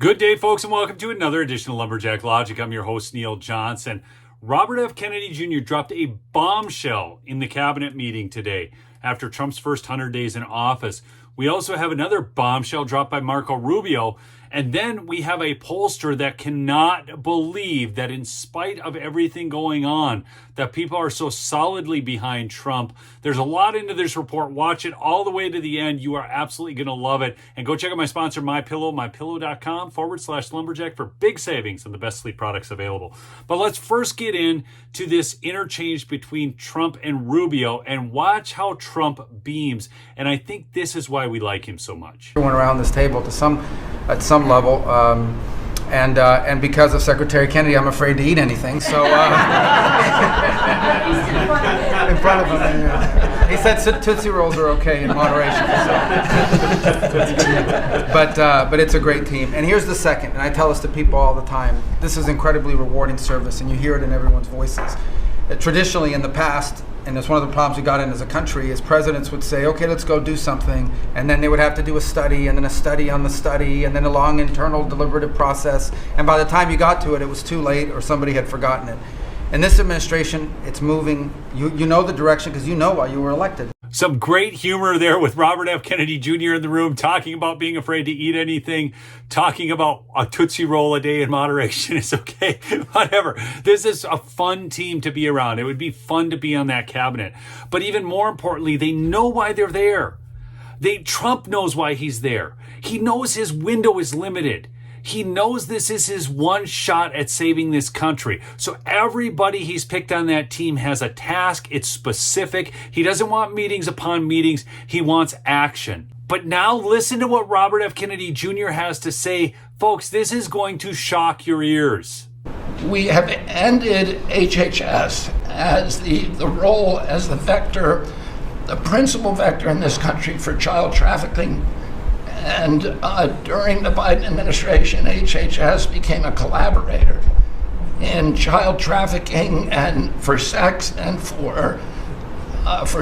Good day, folks, and welcome to another edition of Lumberjack Logic. I'm your host, Neil Johnson. Robert F. Kennedy Jr. dropped a bombshell in the cabinet meeting today after Trump's first 100 days in office. We also have another bombshell dropped by Marco Rubio. And then we have a pollster that cannot believe that in spite of everything going on, that people are so solidly behind Trump. There's a lot into this report. Watch it all the way to the end. You are absolutely going to love it. And go check out my sponsor, MyPillow, mypillow.com/lumberjack for big savings on the best sleep products available. But let's first get into this interchange between Trump and Rubio and watch how Trump beams. And I think this is why we like him so much. Everyone around this table at some level, and because of Secretary Kennedy, I'm afraid to eat anything. So in front of him, he said Tootsie Rolls are okay in moderation. But it's a great team. And here's the second, and I tell this to people all the time. This is incredibly rewarding service, and you hear it in everyone's voices. Traditionally, in the past, and it's one of the problems we got in as a country, is presidents would say, okay, let's go do something, and then they would have to do a study, and then a study on the study, and then a long internal deliberative process, and by the time you got to it, it was too late, or somebody had forgotten it. In this administration, it's moving. You know the direction because you know why you were elected. Some great humor there with Robert F. Kennedy Jr. in the room, talking about being afraid to eat anything, talking about a Tootsie Roll a day in moderation is okay, whatever. This is a fun team to be around. It would be fun to be on that cabinet. But even more importantly, they know why they're there. Trump knows why he's there. He knows his window is limited. He knows this is his one shot at saving this country. So everybody he's picked on that team has a task. It's specific. He doesn't want meetings upon meetings. He wants action. But now listen to what Robert F. Kennedy Jr. has to say. Folks, this is going to shock your ears. We have ended HHS as the role as the vector, the principal vector in this country for child trafficking. And during the Biden administration, HHS became a collaborator in child trafficking and for sex and for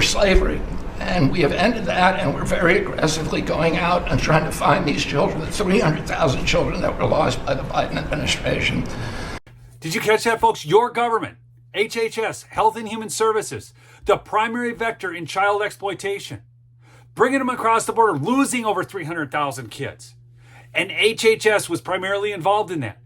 slavery. And we have ended that, and we're very aggressively going out and trying to find these children, the 300,000 children that were lost by the Biden administration. Did you catch that, folks? Your government, HHS, Health and Human Services, the primary vector in child exploitation. Bringing them across the border, losing over 300,000 kids. And HHS was primarily involved in that.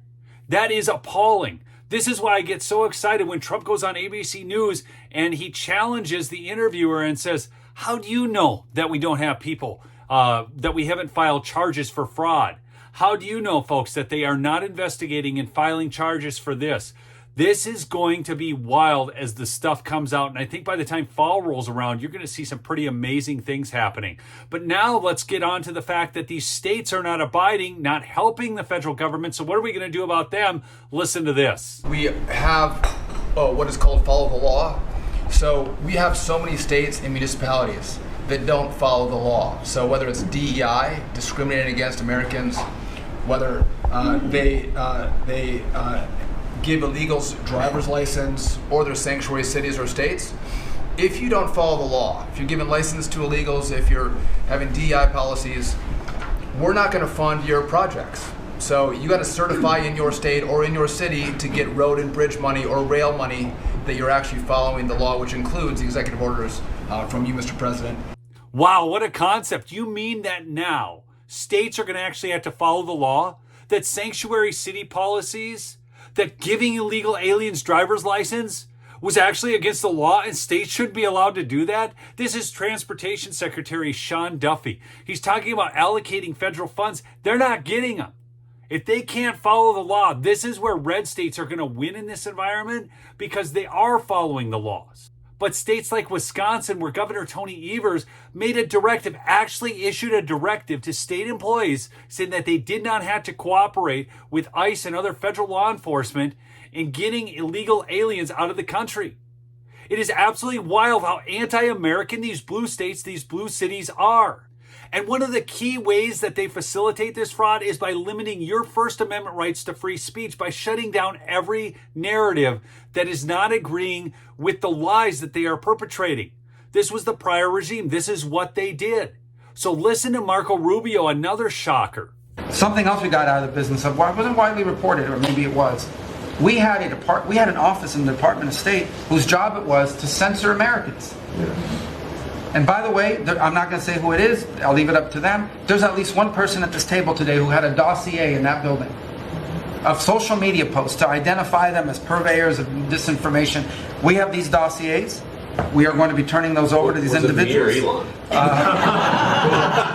That is appalling. This is why I get so excited when Trump goes on ABC News and he challenges the interviewer and says, how do you know that we don't have people, that we haven't filed charges for fraud? How do you know, folks, that they are not investigating and filing charges for this? This is going to be wild as the stuff comes out. And I think by the time fall rolls around, you're going to see some pretty amazing things happening. But now let's get on to the fact that these states are not abiding, not helping the federal government. So what are we going to do about them? Listen to this. We have what is called follow the law. So we have so many states and municipalities that don't follow the law. So whether it's DEI, discriminating against Americans, whether they give illegals driver's license, or their sanctuary cities or states. If you don't follow the law, if you're giving license to illegals, if you're having DEI policies, we're not going to fund your projects. So you got to certify in your state or in your city to get road and bridge money or rail money that you're actually following the law, which includes the executive orders from you, Mr. President. Wow, what a concept. You mean that now states are going to actually have to follow the law? That sanctuary city policies, that giving illegal aliens driver's license was actually against the law and states shouldn't be allowed to do that? This is Transportation Secretary Sean Duffy. He's talking about allocating federal funds. They're not getting them. If they can't follow the law, this is where red states are going to win in this environment because they are following the laws. But states like Wisconsin, where Governor Tony Evers made a directive, actually issued a directive to state employees saying that they did not have to cooperate with ICE and other federal law enforcement in getting illegal aliens out of the country. It is absolutely wild how anti-American these blue states, these blue cities are. And one of the key ways that they facilitate this fraud is by limiting your First Amendment rights to free speech, by shutting down every narrative that is not agreeing with the lies that they are perpetrating. This was the prior regime. This is what they did. So listen to Marco Rubio, another shocker. Something else we got out of the business of, wasn't widely reported, or maybe it was. We had an office in the Department of State whose job it was to censor Americans. And by the way, I'm not going to say who it is. I'll leave it up to them. There's at least one person at this table today who had a dossier in that building of social media posts to identify them as purveyors of disinformation. We have these dossiers. We are going to be turning those over to these individuals.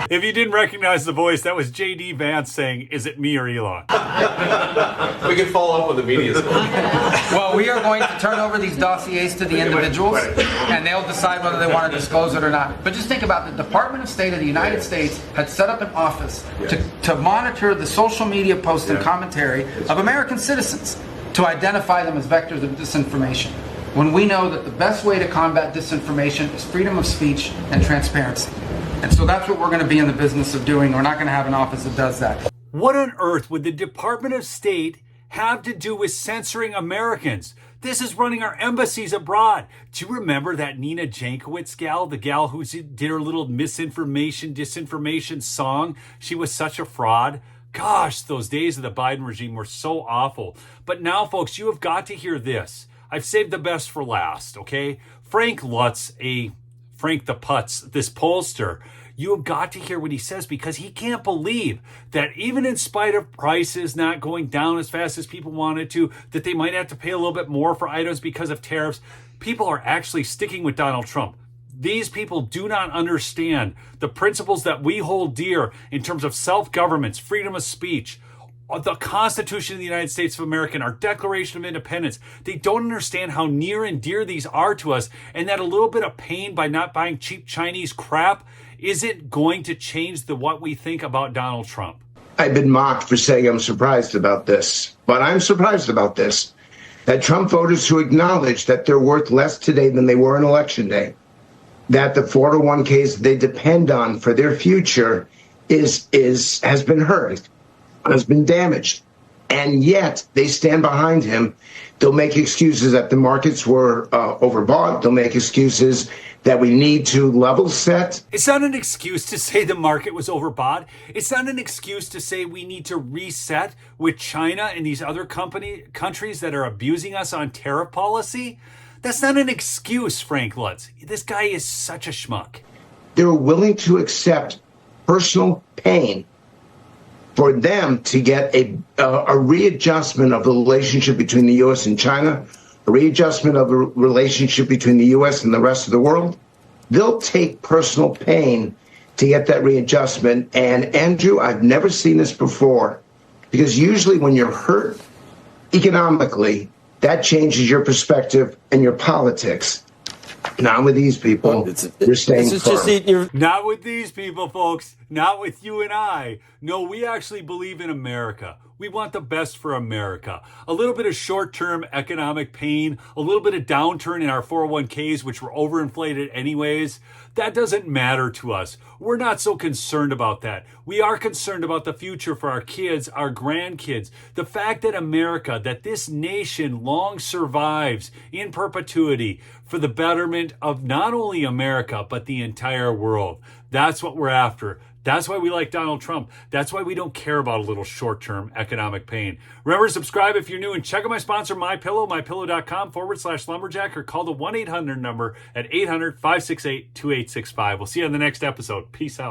If you didn't recognize the voice, that was J.D. Vance saying, "Is it me or Elon?" We can follow up with the media story. Well, we are going to turn over these dossiers to the individuals, and they'll decide whether they want to disclose it or not. But just think about the Department of State of the United States had set up an office to monitor the social media posts and commentary of American citizens to identify them as vectors of disinformation, when we know that the best way to combat disinformation is freedom of speech and transparency. And so that's what we're going to be in the business of doing. We're not going to have an office that does that. What on earth would the Department of State have to do with censoring Americans? This is running our embassies abroad. Do you remember that Nina Jankowicz gal, the gal who did her little disinformation song? She was such a fraud. Gosh, those days of the Biden regime were so awful. But now, folks, you have got to hear this. I've saved the best for last, okay? Frank Lutz, Frank the Putz, this pollster, you have got to hear what he says, because he can't believe that even in spite of prices not going down as fast as people wanted to, that they might have to pay a little bit more for items because of tariffs, people are actually sticking with Donald Trump. These people do not understand the principles that we hold dear in terms of self-governance, freedom of speech, the Constitution of the United States of America, our Declaration of Independence. They don't understand how near and dear these are to us, and that a little bit of pain by not buying cheap Chinese crap isn't going to change what we think about Donald Trump. I've been mocked for saying I'm surprised about this, but I'm surprised about this, that Trump voters who acknowledge that they're worth less today than they were on Election Day, that the 401ks they depend on for their future has been hurt, has been damaged, and yet they stand behind him. They'll make excuses that the markets were overbought. They'll make excuses that we need to level set. It's not an excuse to say the market was overbought. It's not an excuse to say we need to reset with China and these other countries that are abusing us on tariff policy. That's not an excuse, Frank Lutz. This guy is such a schmuck. They're willing to accept personal pain for them to get a readjustment of the relationship between the U.S. and China, a readjustment of the relationship between the U.S. and the rest of the world. They'll take personal pain to get that readjustment. And Andrew, I've never seen this before, because usually when you're hurt economically, that changes your perspective and your politics. Not with these people. We're staying firm. Not with these people, folks. Not with you and I. No, we actually believe in America. We want the best for America. A little bit of short-term economic pain, a little bit of downturn in our 401ks, which were overinflated anyways, that doesn't matter to us. We're not so concerned about that. We are concerned about the future for our kids, our grandkids. The fact that America, that this nation long survives in perpetuity for the betterment of not only America, but the entire world. That's what we're after. That's why we like Donald Trump. That's why we don't care about a little short-term economic pain. Remember to subscribe if you're new, and check out my sponsor, MyPillow, mypillow.com/lumberjack, or call the 1-800 number at 800-568-2865. We'll see you on the next episode. Peace out.